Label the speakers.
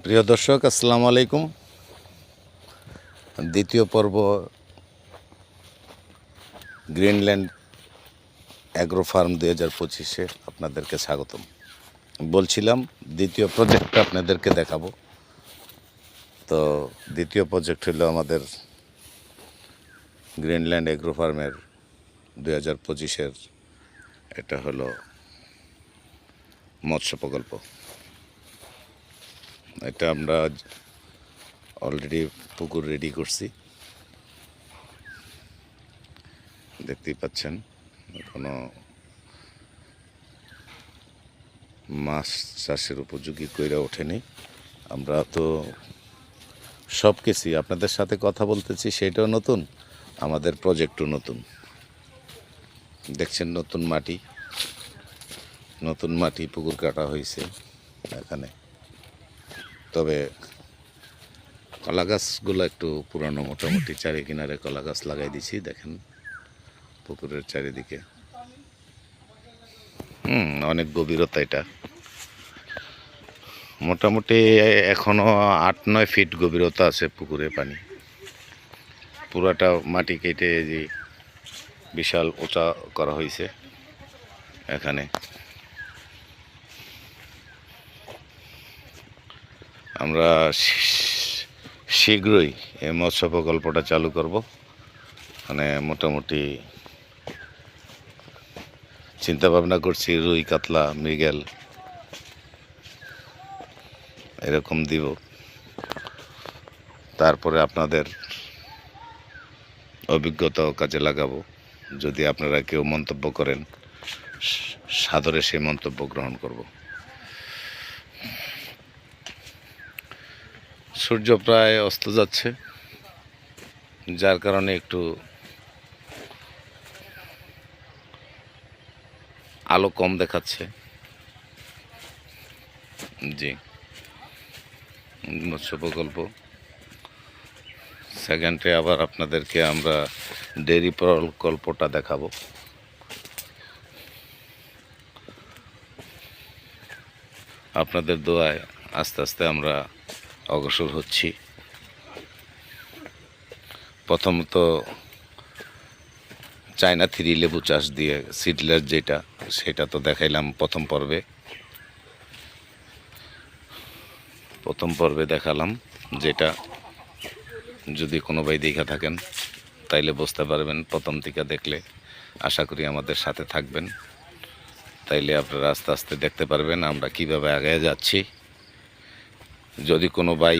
Speaker 1: প্রিয় দর্শক, আসসালামু আলাইকুম। দ্বিতীয় পর্ব গ্রিনল্যান্ড অ্যাগ্রো ফার্ম 2025-এ আপনাদেরকে স্বাগতম। বলছিলাম দ্বিতীয় প্রজেক্টটা আপনাদেরকে দেখাবো। তো দ্বিতীয় প্রজেক্ট হলো আমাদের গ্রিনল্যান্ড অ্যাগ্রো ফার্মের 2025-এর এটা হলো মৎস্য প্রকল্প। এটা আমরা অলরেডি পুকুর রেডি করছি, দেখতেই পাচ্ছেন। এখনো মাছ চাষের উপযোগী কইরা ওঠেনি। আমরা তো সব কিছুই আপনাদের সাথে কথা বলতেছি, সেটাও নতুন, আমাদের প্রজেক্টও নতুন। দেখছেন নতুন মাটি পুকুর কাটা হয়েছে এখানে। তবে কলা গাছগুলো একটু পুরানো, মোটামুটি চারি কিনারে কলা গাছ লাগাই দিছি। দেখেন পুকুরের চারিদিকে অনেক গভীরতা। এটা মোটামুটি এখনো 8-9 ফিট গভীরতা আছে পুকুরে পানি। পুরাটা মাটি কেটে যে বিশাল উঁচা করা হয়েছে এখানে। আমরা শীঘ্রই এই মৎস্য প্রকল্পটা চালু করব। মানে মোটামুটি চিন্তা ভাবনা করছি রুই, কাতলা, মৃগেল এরকম দিব। তারপরে আপনাদের অভিজ্ঞতাও কাজে লাগাবো। যদি আপনারা কেউ মন্তব্য করেন, সাদরে সেই মন্তব্য গ্রহণ করব। সূর্য প্রায় অস্ত যাচ্ছে, যার কারণে একটু আলো কম দেখাচ্ছে। জি, মৎস্য প্রকল্প সেকেন্ডে আবার আপনাদেরকে আমরা ডেইরি প্রকল্পটা দেখাবো। আপনাদের দোয়ায় আস্তে আস্তে আমরা অগ্রসর হচ্ছি। প্রথমত চায়না 3 লেবু চাষ দিয়ে সিডলেস যেটা, সেটা তো দেখাইলাম প্রথম পর্বে দেখালাম। যেটা যদি কোনো ভাই দেখা থাকেন তাইলে বুঝতে পারবেন, প্রথম থেকে দেখলে আশা করি আমাদের সাথে থাকবেন। তাইলে আপনারা আস্তে আস্তে দেখতে পারবেন আমরা কিভাবে আগে যাচ্ছি। যদি কোনো ভাই